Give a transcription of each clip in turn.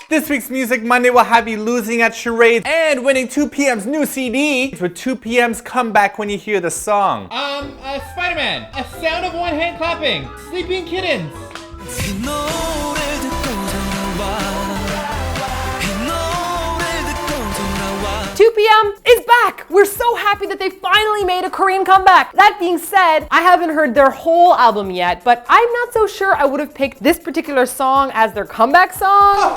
This week's Music Monday will have you losing at charades and winning 2PM's new CD for 2PM's comeback when you hear the song. Spider-Man, A Sound of One Hand Clapping, Sleeping Kittens. 2PM is back! We're so happy that they finally made a Korean comeback. That being said, I haven't heard their whole album yet, but I'm not so sure I would have picked this particular song as their comeback song.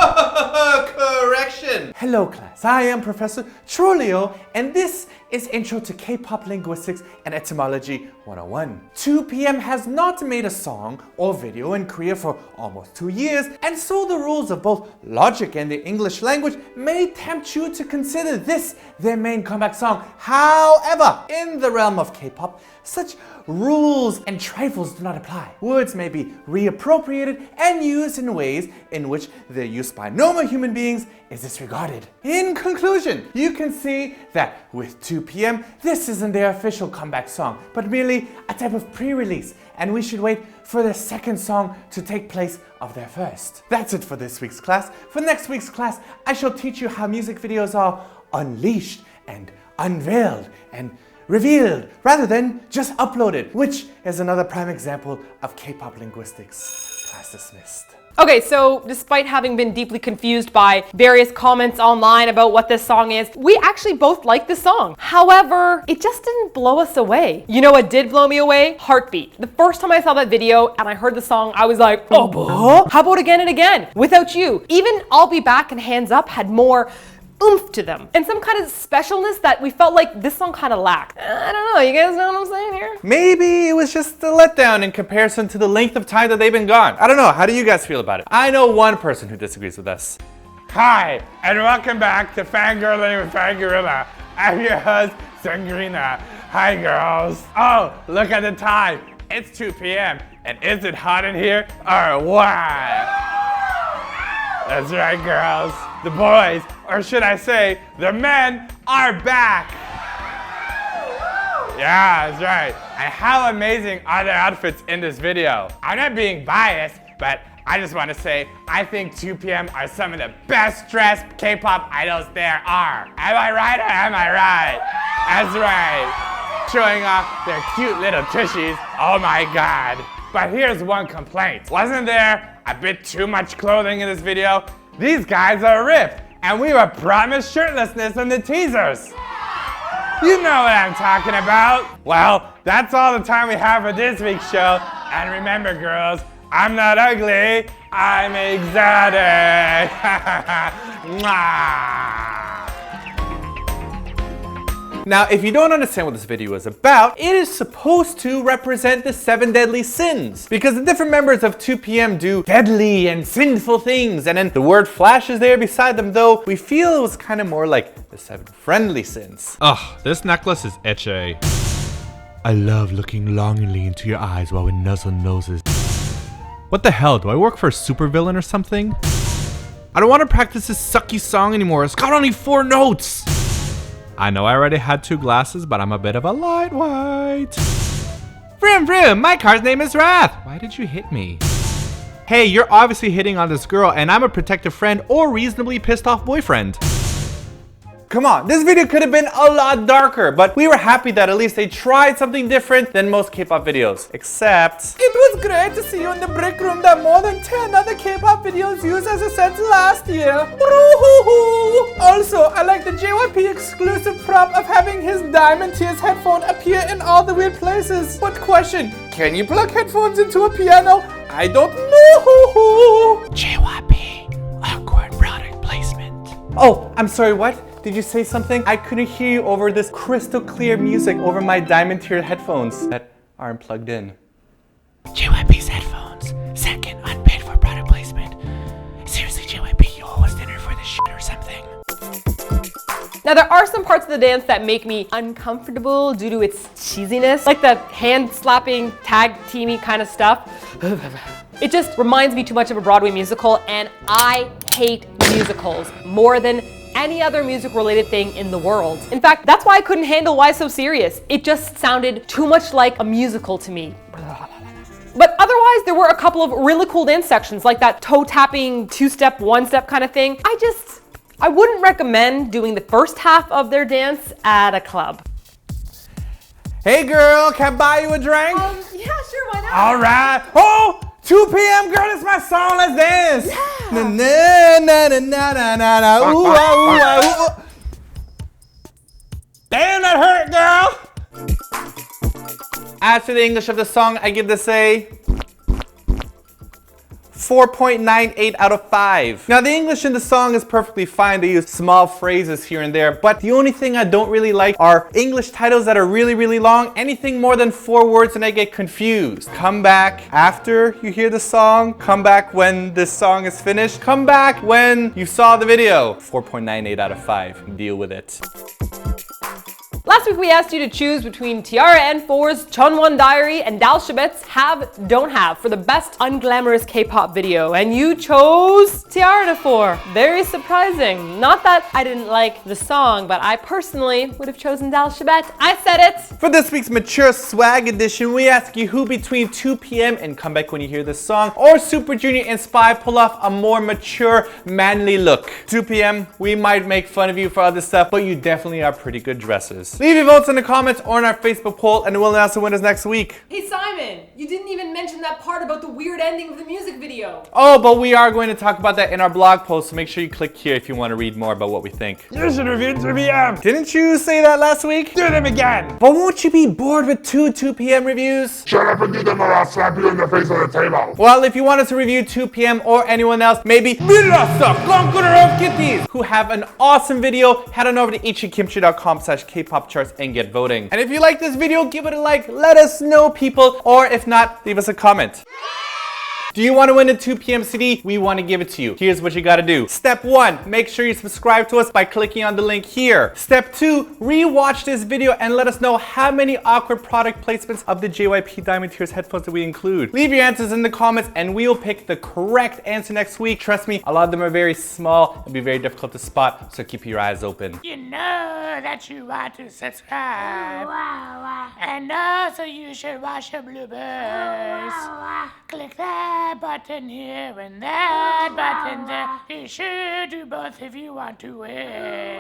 Correction! Hello class, I am Professor Trolio, and this is Intro to K-pop Linguistics and Etymology 101. 2PM has not made a song or video in Korea for almost 2 years, and so the rules of both logic and the English language may tempt you to consider this their main comeback song. However, in the realm of K-pop, such rules and trifles do not apply. Words may be reappropriated and used in ways in which their use by normal human beings is disregarded. In conclusion, you can see that with 2PM, this isn't their official comeback song, but merely a type of pre-release, and we should wait for their second song to take place of their first. That's it for this week's class. For next week's class, I shall teach you how music videos are unleashed and unveiled and revealed rather than just uploaded, which is another prime example of K-pop linguistics. Class dismissed. Okay, so despite having been deeply confused by various comments online about what this song is, we actually both like this song. However, it just didn't blow us away. You know what did blow me away? Heartbeat. The first time I saw that video and I heard the song, I was like, oh, how about again and again? Without You. Even I'll Be Back and Hands Up had more oomph to them and some kind of specialness that we felt like this song kind of lacked. I don't know, you guys know what I'm saying here? Maybe it was just a letdown in comparison to the length of time that they've been gone. I don't know, how do you guys feel about it? I know one person who disagrees with us. Hi, and welcome back to Fangirling with Fangirla. I'm your host, Sangrina. Hi girls. Oh, look at the time. It's 2 p.m. and is it hot in here or what? That's right, girls. The boys, or should I say, the men, are back. Yeah, that's right. And how amazing are their outfits in this video? I'm not being biased, but I just want to say I think 2PM are some of the best dressed K-pop idols there are. Am I right or am I right? That's right. Showing off their cute little tushies. Oh my God. But here's one complaint. Wasn't there a bit too much clothing in this video? These guys are ripped, and we were promised shirtlessness in the teasers. You know what I'm talking about. Well, that's all the time we have for this week's show. And remember, girls, I'm not ugly, I'm exotic. Mwah. Now, if you don't understand what this video is about, it is supposed to represent the 7 deadly sins. Because the different members of 2PM do deadly and sinful things, and then the word Flash is there beside them, though we feel it was kind of more like the 7 friendly sins. Ugh, this necklace is etchy. I love looking longingly into your eyes while we nuzzle noses. What the hell, do I work for a supervillain or something? I don't want to practice this sucky song anymore, it's got only 4 notes! I know I already had 2 glasses, but I'm a bit of a lightweight. Vroom vroom, my car's name is Wrath. Why did you hit me? Hey, you're obviously hitting on this girl and I'm a protective friend or reasonably pissed off boyfriend. Come on, this video could have been a lot darker, but we were happy that at least they tried something different than most K-pop videos. Except, it was great to see you in the break room that more than 10 other K-pop videos used as a set last year. Also, I like the JYP exclusive prop of having his Diamond Tears headphone appear in all the weird places. But question, can you plug headphones into a piano? I don't know. JYP, awkward product placement. Oh, I'm sorry, what? Did you say something? I couldn't hear you over this crystal clear music over my diamond tiered headphones that aren't plugged in. JYP's headphones. Second, unpaid for product placement. Seriously, JYP, you owe us dinner for this shit or something. Now there are some parts of the dance that make me uncomfortable due to its cheesiness, like the hand slapping, tag teamy kind of stuff. It just reminds me too much of a Broadway musical, and I hate musicals more than any other music-related thing in the world. In fact, that's why I couldn't handle Why So Serious. It just sounded too much like a musical to me. But otherwise, there were a couple of really cool dance sections, like that toe tapping, 2-step, 1-step kind of thing. I wouldn't recommend doing the first half of their dance at a club. Hey girl, can I buy you a drink? Yeah, sure, why not? All right. Oh, 2 p.m. girl, it's my song. Let's dance. Yeah. Na na na na na na na. Ooh, ah, ooh, ah, ooh, ah. Damn, that hurt, girl. As for the English of the song, I give this a 4.98 out of 5. Now the English in the song is perfectly fine. They use small phrases here and there, but the only thing I don't really like are English titles that are really, really long. Anything more than 4 words and I get confused. Come back after you hear the song. Come back when this song is finished. Come back when you saw the video. 4.98 out of 5. Deal with it. Last week we asked you to choose between Tiara N4's Chunwon Diary and Dal Shabet's Have, Don't Have for the best unglamorous K-pop video, and you chose Tiara N4. Very surprising. Not that I didn't like the song, but I personally would have chosen Dal Shabet. I said it! For this week's Mature Swag Edition, we ask you who between 2 p.m. and Come Back When You Hear This Song or Super Junior and SPY pull off a more mature, manly look. 2 p.m., we might make fun of you for other stuff, but you definitely are pretty good dressers. Leave your votes in the comments or in our Facebook poll and we'll announce the winners next week. Hey Simon, you didn't even mention that part about the weird ending of the music video. Oh, but we are going to talk about that in our blog post, so make sure you click here if you want to read more about what we think. You should review 2 p.m. Didn't you say that last week? Do them again. But won't you be bored with 2 p.m. reviews? Shut up and do them or I'll slap you in the face on the table. Well, if you want us to review 2 p.m. or anyone else, maybe Mirasa, Conqueror of Kitties, who have an awesome video, head on over to Eatyourkimchi.com/K-pop charts and get voting. And if you like this video, give it a like, let us know, people, or if not, leave us a comment. Do you want to win a 2 p.m. CD? We want to give it to you. Here's what you got to do. Step 1, make sure you subscribe to us by clicking on the link here. Step 2, re-watch this video and let us know how many awkward product placements of the JYP Diamond Tears headphones that we include. Leave your answers in the comments and we'll pick the correct answer next week. Trust me, a lot of them are very small and be very difficult to spot, so keep your eyes open. You know that you want to subscribe. And also you should watch the bloopers. Click that button here and that button there. You should do both if you want to win.